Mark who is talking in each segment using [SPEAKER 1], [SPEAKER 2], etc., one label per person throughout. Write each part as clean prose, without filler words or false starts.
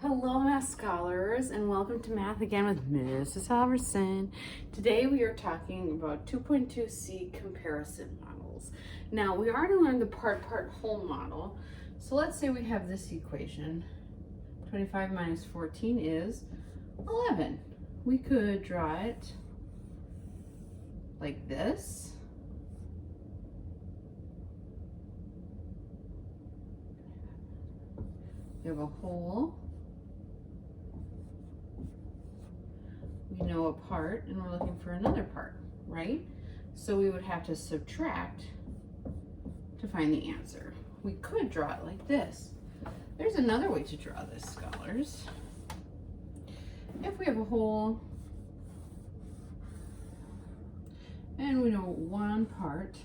[SPEAKER 1] Hello, Math Scholars, and welcome to Math Again with Mrs. Halverson. Today we are talking about 2.2c comparison models. Now, we already learned the part-whole model. So let's say we have this equation. 25 minus 14 is 11. We could draw it like this. We have a whole. We know a part and we're looking for another part, right? So we would have to subtract to find the answer. We could draw it like this. There's another way to draw this, scholars. If we have a whole and we know one part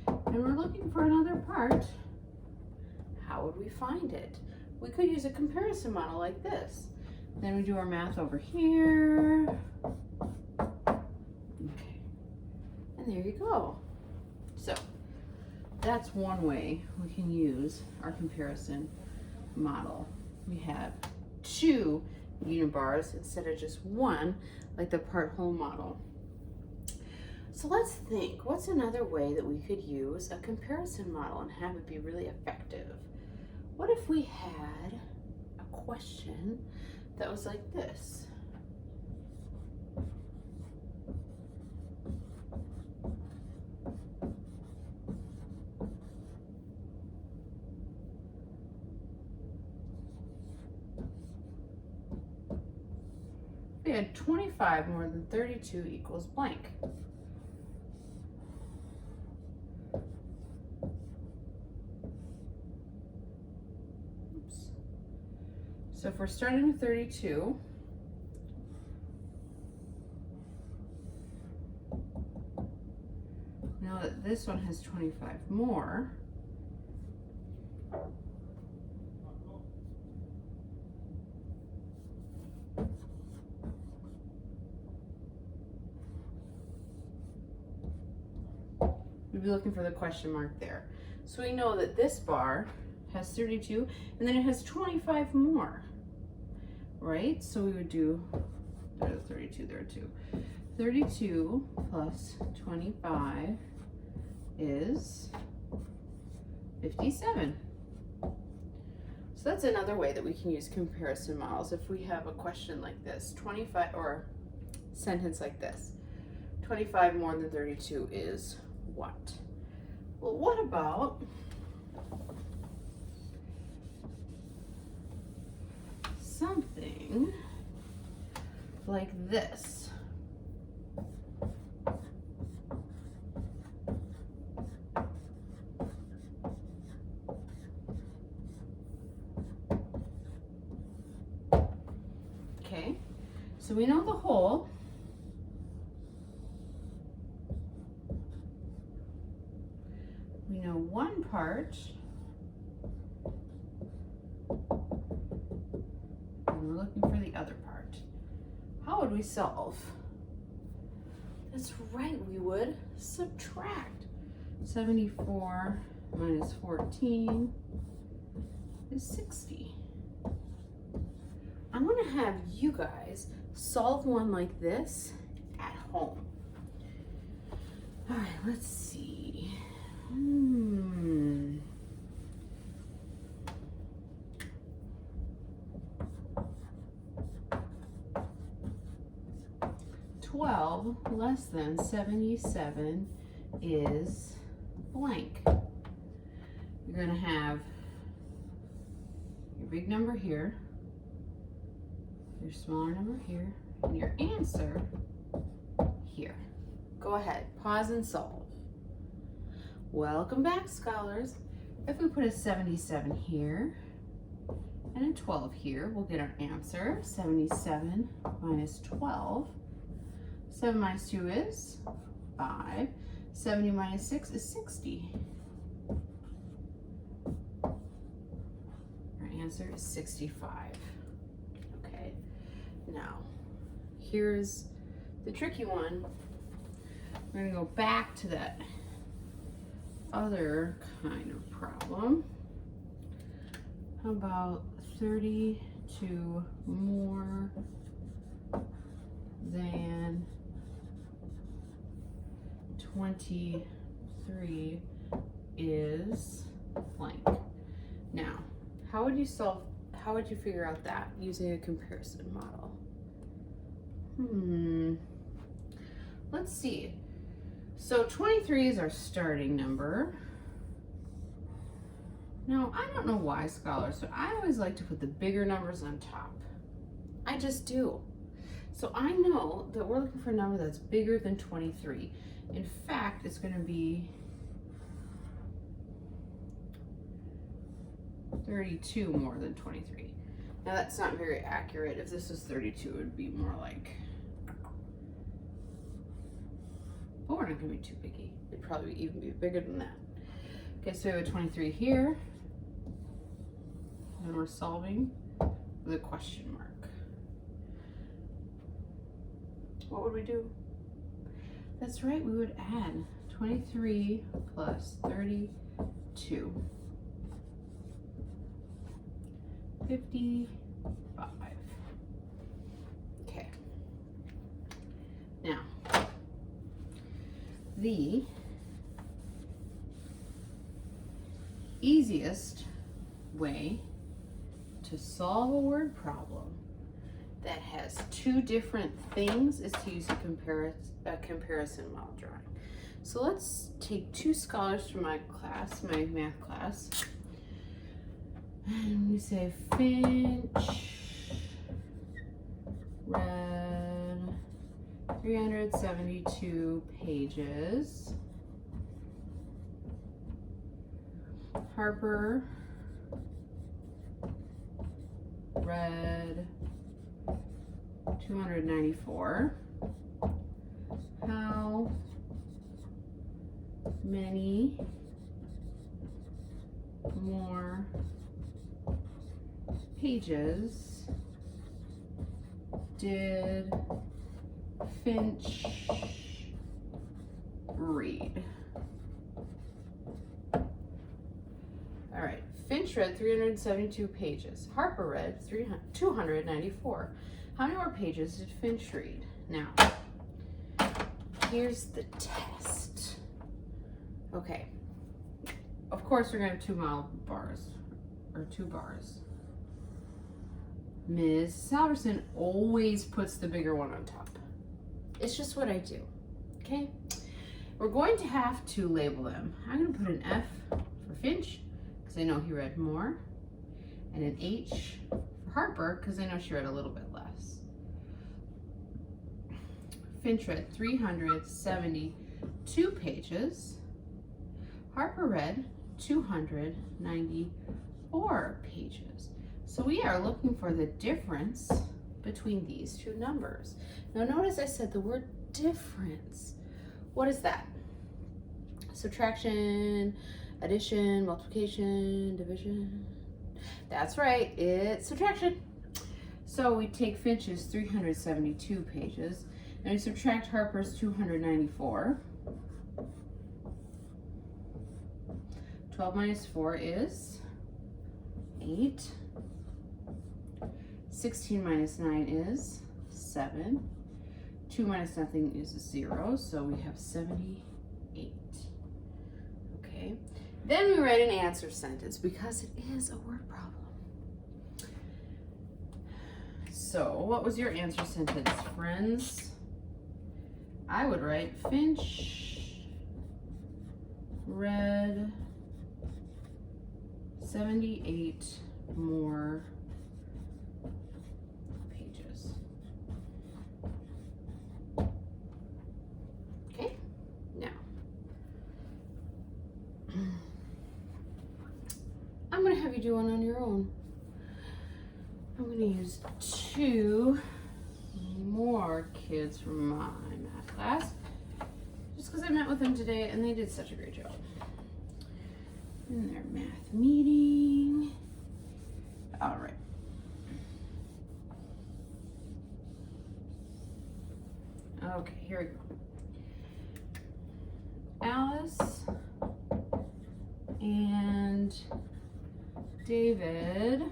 [SPEAKER 1] and we're looking for another part, how would we find it? We could use a comparison model like this. Then we do our math over here. Okay, and there you go. So that's one way we can use our comparison model. We have two unibars instead of just one, like the part-whole model. So let's think, what's another way that we could use a comparison model and have it be really effective? What if we had a question that was like this? We had 25 more than 32 equals blank. So if we're starting with 32, now that this one has 25 more, we'd be looking for the question mark there. So we know that this bar has 32 and then it has 25 more. Right? So we would do, there's 32 there too. 32 plus 25 is 57. So that's another way that we can use comparison models. If we have a question like this, 25, or sentence like this, 25 more than 32 is what? Well, what about something like this? Okay, so we know the whole. We know one part. We're looking for the other part. How would we solve? That's right, we would subtract. 74 minus 14 is 60. I'm gonna have you guys solve one like this at home. All right, let's see. 12 less than 77 is blank. You're gonna have your big number here, your smaller number here, and your answer here. Go ahead, pause and solve. Welcome back, scholars. If we put a 77 here and a 12 here, we'll get our answer. 77 minus 12. 7 minus 2 is 5. 70 minus 6 is 60. Our answer is 65. Okay, now here's the tricky one. We're gonna go back to that other kind of problem. How about 32 more than 23 is blank. Now, how would you figure out that using a comparison model? Let's see. So 23 is our starting number. Now, I don't know why, scholars, but I always like to put the bigger numbers on top. I just do. So I know that we're looking for a number that's bigger than 23. In fact, it's going to be 32 more than 23. Now, that's not very accurate. If this was 32, it would be more like, but we're not going to be too picky. It'd probably even be bigger than that. Okay, so we have a 23 here. And we're solving with a question mark. What would we do? That's right, we would add 23 plus 32. 55. Okay. Now, the easiest way to solve a word problem that has two different things is to use a comparison model drawing. So let's take two scholars from my class, my math class, and we say Finch read 372 pages. Harper read 294. How many more pages did Finch read? All right, Finch read 372 pages. Harper read 294. How many more pages did Finch read? Now, here's the test. Okay, of course we're gonna have two model bars, or two bars. Ms. Salverson always puts the bigger one on top. It's just what I do, okay? We're going to have to label them. I'm gonna put an F for Finch, because I know he read more, and an H for Harper, because I know she read a little bit less. Finch read 372 pages. Harper read 294 pages. So we are looking for the difference between these two numbers. Now notice I said the word difference. What is that? Subtraction, addition, multiplication, division. That's right, it's subtraction. So we take Finch's 372 pages and we subtract Harper's 294. 12 minus 4 is 8. 16 minus 9 is 7. 2 minus nothing is 0, so we have 78. Okay, then we write an answer sentence because it is a word problem. So what was your answer sentence, friends? I would write Finch read 78 more pages. Okay, now I'm going to have you do one on your own. I'm going to use two more kids from my math class just because I met with them today and they did such a great job in their math meeting. All right. Okay, here we go. Alice and David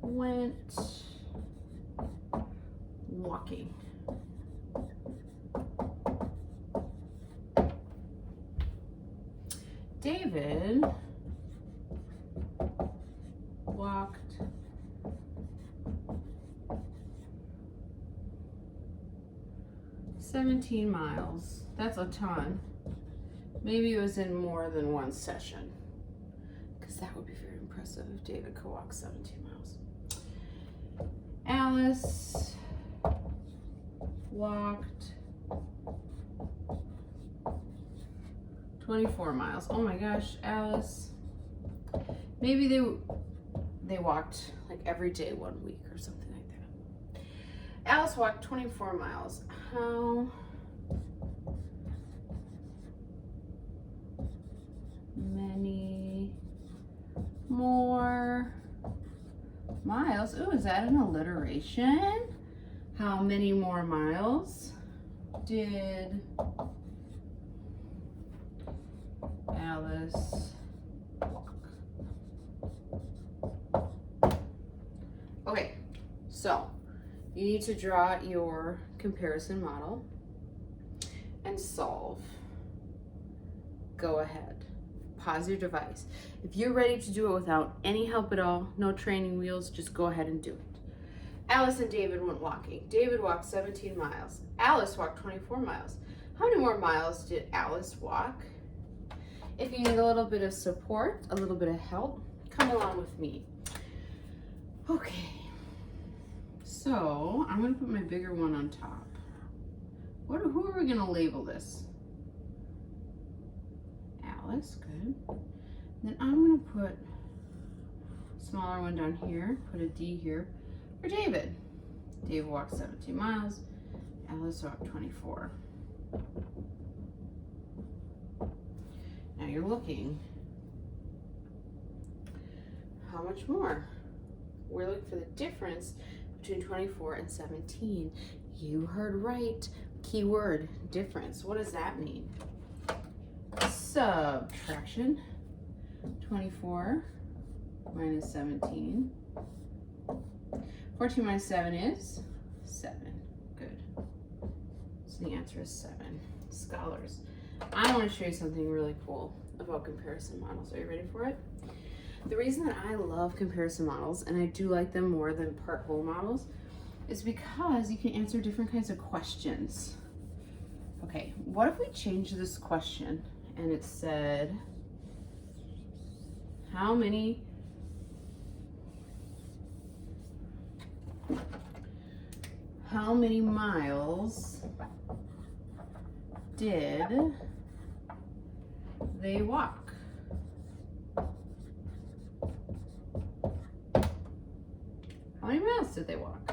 [SPEAKER 1] went walking. David walked 17 miles. That's a ton. Maybe it was in more than one session, because that would be very impressive if David could walk 17 miles. Alice walked 24 miles. Oh my gosh, Alice. Maybe they walked like every day 1 week or something like that. Alice walked 24 miles. How many more miles? Ooh, is that an alliteration? How many more miles did Alice walk? Okay, so you need to draw your comparison model and solve. Go ahead. Pause your device. If you're ready to do it without any help at all, no training wheels, just go ahead and do it. Alice and David went walking. David walked 17 miles. Alice walked 24 miles. How many more miles did Alice walk? If you need a little bit of support, a little bit of help, come along with me. Okay, so I'm gonna put my bigger one on top. Who are we gonna label this? Alice, good. Then I'm gonna put a smaller one down here, put a D here for David. David walked 17 miles, Alice walked 24. Now you're looking, how much more? We're looking for the difference between 24 and 17. You heard right. Keyword, difference. What does that mean? Subtraction. 24 minus 17. 14 minus 7 is 7. Good. So the answer is 7. Scholars, I want to show you something really cool about comparison models. Are you ready for it? The reason that I love comparison models, and I do like them more than part-whole models, is because you can answer different kinds of questions. Okay, what if we change this question and it said, how many miles did they walk? How many miles did they walk?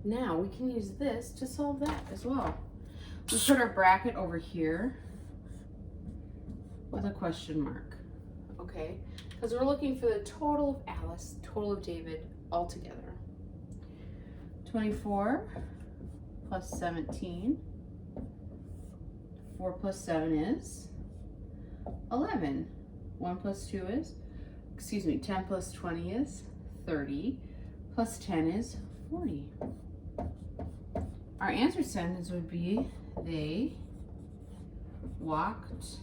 [SPEAKER 1] Now we can use this to solve that as well. We put our bracket over here with a question mark, okay? Because we're looking for the total of Alice, total of David, all together. 24 plus 17. 4 plus 7 is 11. 1 plus 2 is, 10 plus 20 is 30. Plus 10 is 40. Our answer sentence would be, they walked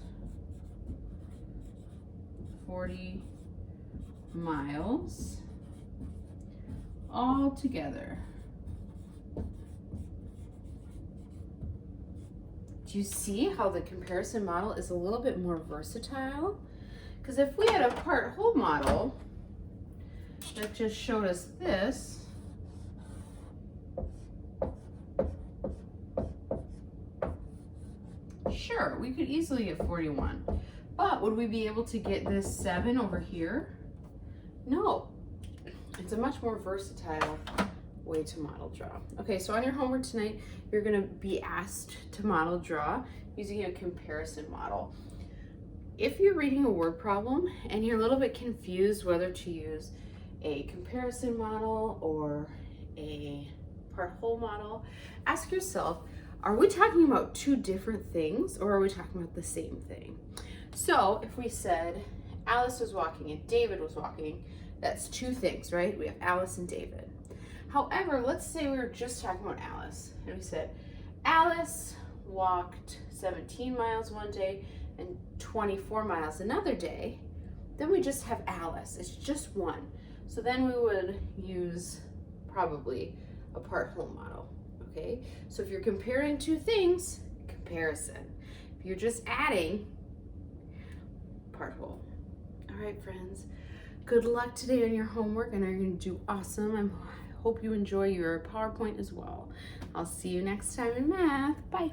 [SPEAKER 1] 40 miles all together. Do you see how the comparison model is a little bit more versatile? Because if we had a part-whole model that just showed us this, sure, we could easily get 41. But would we be able to get this 7 over here? No. It's a much more versatile way to model draw. Okay, so on your homework tonight, you're going to be asked to model draw using a comparison model. If you're reading a word problem and you're a little bit confused whether to use a comparison model or a part-whole model, ask yourself, are we talking about two different things or are we talking about the same thing? So if we said Alice was walking and David was walking, that's two things, right? We have Alice and David. However, let's say we were just talking about Alice and we said Alice walked 17 miles one day and 24 miles another day. Then we just have Alice. It's just one. So then we would use probably a part whole model. Okay, so if you're comparing two things, comparison. If you're just adding, part whole. All right, friends, good luck today on your homework. I know you're going to do awesome. I hope you enjoy your PowerPoint as well. I'll see you next time in math. Bye.